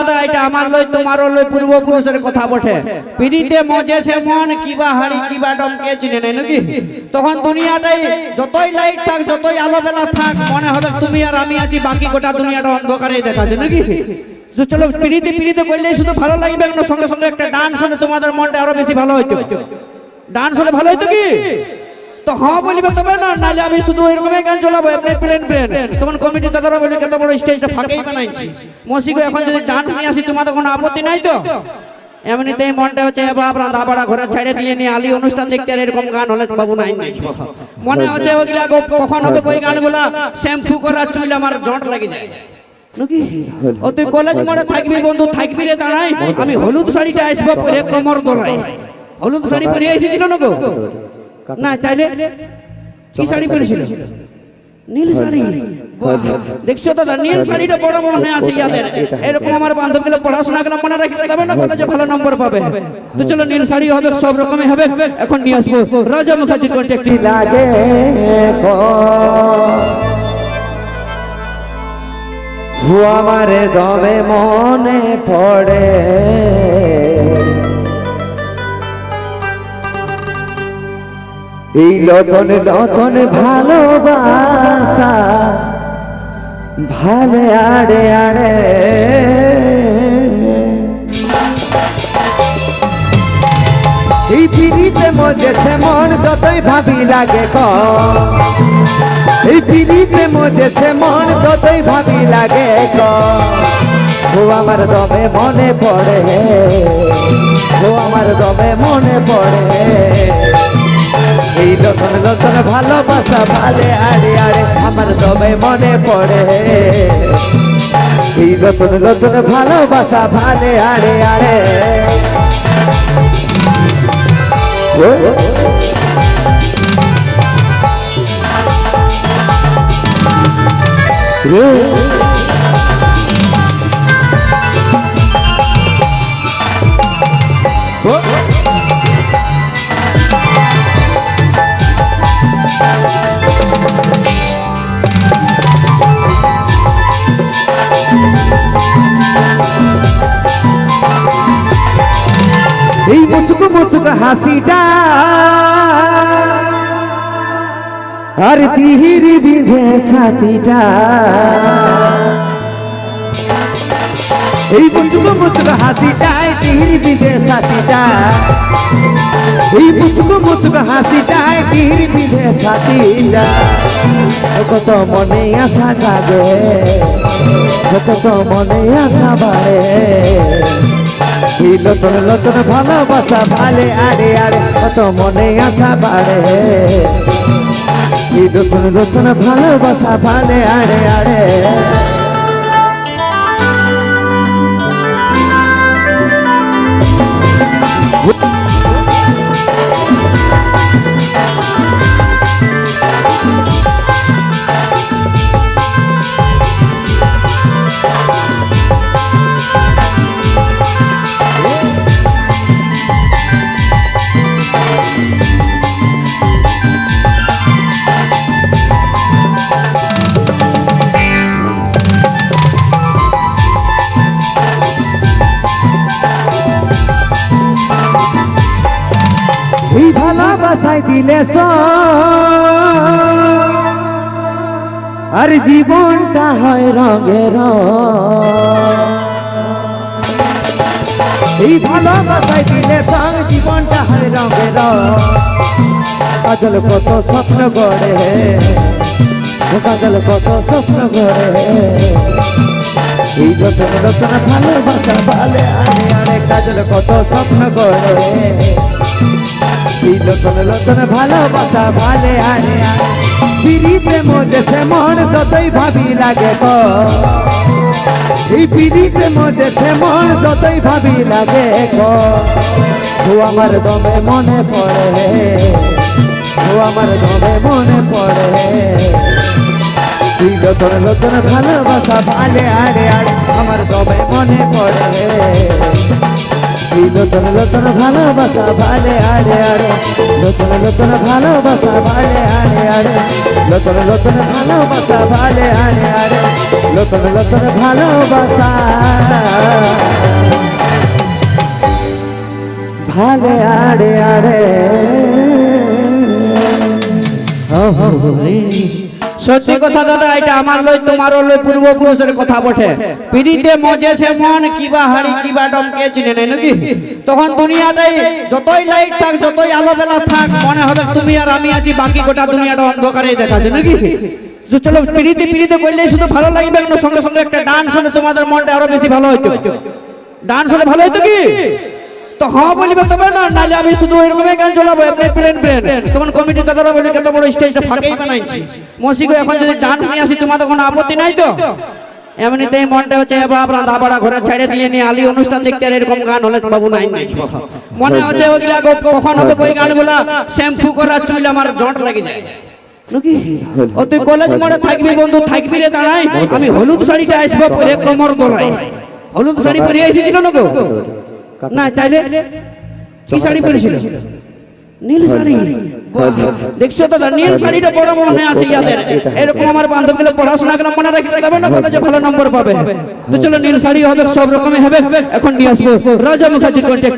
দাদা এটা আমার লই তোমারও লই পূর্বপুরুষের কথা বটে। পিড়িতে মজেছে মন কিবা হাড়ি কিবা ডমকে চিনে নেই নাকি? তখন দুনিয়াটাই যতই লাইট থাক যতই আলো বেলা থাক মনে হবে তুমি আর আমি আছি, বাকি গোটা দুনিয়াটা অন্ধকারেই দেখাচ্ছে নাকি? তো চলো পিড়িতে পিড়িতে করলেই শুধু ভালো লাগবে না, সঙ্গে সঙ্গে একটা ডান্স হলে তোমাদের মনটা আরো বেশি ভালো হইতো। ডান্স হলে ভালো হইতো কি? তো হ্যাঁ বলিবে তবে না, নাহলে আমি শুধু এরকমই গান চলাবো এমনি প্লেন প্লেন। তখন কমিটি দাদারা বলি কত বড় স্টেজটা ফাঁকেই বানাইছি, মসিগো এখন যদি ডান্স নিয়ে আসি তোমাদের কোনো আপত্তি নাই তো? এমনিতেই মনটা হচ্ছে বাপ রাধা বাড়া ঘরে ছেড়ে দিয়ে নিয়ে আলি অনুষ্ঠান দেখতে, আর এরকম গান হলে বাবু নাই নাই মনে হচ্ছে ওইগুলা কখন হবে ওই গানগুলা শ্যাম্পু করা চুল আমার জট লাগে যায়। ও তুই কলেজ মোড়ে থাকবি বন্ধু, থাকবি রে দাঁড়াই, আমি হলুদ শাড়িটা আসবো পরে কোমর দোলাই। হলুদ শাড়ি পরে এসেছিল না গো? না তাইলে কি শাড়ি পরেছিল? নীল শাড়ি। দেখছো দাদা নীল শাড়িটা বড় মনে আছে ইয়াদের। এরকম আমার বান্ধবীরা পড়াশোনা করে মনে রাখতে যাবে না, কলেজে ভালো নম্বর পাবে। তো চলো নীল শাড়ি হবে, সব রকমই হবে। এখন নিয়ে আসবো রাজা মুখার্জির কন্ট্যাক্ট লাগে আমার দমে মনে পড়ে এই নতুন নতুন ভালোবাসা ভালে আড়ে আড়ে এই পিড়িতে মজেছে মন যতই ভাবি লাগে এই পিড়িতে মজেছে মন যতই ভাবি লাগে ও আমার দমে মনে পড়ে, ও আমার দমে মনে পড়ে এই নতুন নতুন ভালোবাসা ভালে আড়ে আড়ে আমার দমে মনে পড়ে এই নতুন নতুন ভালোবাসা ভালে আড়ে আড়ে এই মুচুক মুচুক হাসিটা আর তিহির বিধে ছাতিটা এই মুচুক মুচুক হাসিটায় তিহির বিধে ছাতিটা এই মুচুক মুচুক হাসিটায় তিহির বিধে ছাতিটা কত মনে আশা জাগে কত মনে আশা বাড়ে এই নতুন নতুন ভালোবাসা ভালে আড়ে আড়ে কত মনে আশা বাড়ে এই নতুন নতুন ভালোবাসা ভালে আড়ে আড়ে এই ভালোবাসায় দিলে আর জীবনটা হয় রঙের এই ভালোবাসায় দিলে জীবনটা হয় রঙের কাজল কত স্বপ্ন গড়ে কাজল কত স্বপ্ন গড়ে এই নতুন নতুন ভালোবাসা ভালে আরে আরে কাজল কত স্বপ্ন গড়ে এই নতুন নতুন ভালোবাসা ভালে আরে আরে পিড়িতে মজেছে মন যতই ভাবি লাগে এই পিড়িতে মজেছে মন যতই ভাবি লাগে ও আমার দমে মনে পড়ে, ও আমার দমে মনে পড়ে এই নতুন নতুন ভালোবাসা ভালে আরে আরে আমার দমে মনে পড়ে এই নতুন নতুন ভালোবাসা ভালে আরে আরে নতুন নতুন ভালোবাসা ভালে আরে আরে নতুন নতুন ভালোবাসা ভালে আরে আরে নতুন নতুন ভালোবাসা রে সত্যি কথা দাদা, এটা আমার লই তোমার লই পূর্বপুরুষের কথা বটে। পিড়িতে মজেছে মন, কিবা হাড়ি কিবা ডমকে চিনে নেই নাকি? তখন দুনিয়াটাই যতই লাইট থাক, যতই আলো বেলা থাক, মনে হবে তুমি আর আমি আছি, বাকি গোটা দুনিয়াটা অন্ধকারেই দেখাচ্ছে নাকি? তো চলো পিড়িতে পিড়িতে করলেই শুধু ভালো লাগবে না, সঙ্গে সঙ্গে একটা ডান্স হলে তোমাদের মনটা আরো বেশি ভালো হইতো। ডান্স হলে ভালো হইতো কি? তো হ্যাঁ বলিবে তবে না, নাহলে আমি শুধু এরকমই গান চলাবো প্লেন তখন কমিটি দাদারা বলে কত বড় স্টেজটা ফাঁকেই বানাইছি মসিগো, এখন যদি ডান্স নিয়ে আসি তোমাদের কোনো আপত্তি নাই তো? এমনিতেই মনটা হচ্ছে বাপ রান্না বাড়া ঘরে ছেড়ে দিয়ে নিয়ে আলি অনুষ্ঠান দেখতে, আর এরকম গান হলে বাবু নাই মনে হচ্ছে ওইগুলা কখন হবে ওই গানগুলা শ্যাম্পু করা চুল আমার জট লেগে যায়। ও তুই কলেজ মোড়ে থাকবি বন্ধু, থাকবি রে দাঁড়াই, আমি হলুদ শাড়িটা আসবো পরে কোমর দোলাই। হলুদ শাড়ি পরে এসেছিল না গো? না তাইলে কি শাড়ি পরেছিল? নীল শাড়ি। দেখছো দাদা, নীল শাড়িটা বড় বড় হয়ে আছে ইয়াদের। এরকম আমার বান্ধবীগুলো পড়াশোনা করে মনে রাখতে যাবে না, বলে যে ভালো নম্বর পাবে। তো চলো নীল শাড়ি হবে, সব রকমের হবে। এখন নিয়ে আসবো রাজা মুখার্জির কন্ট্যাক্ট।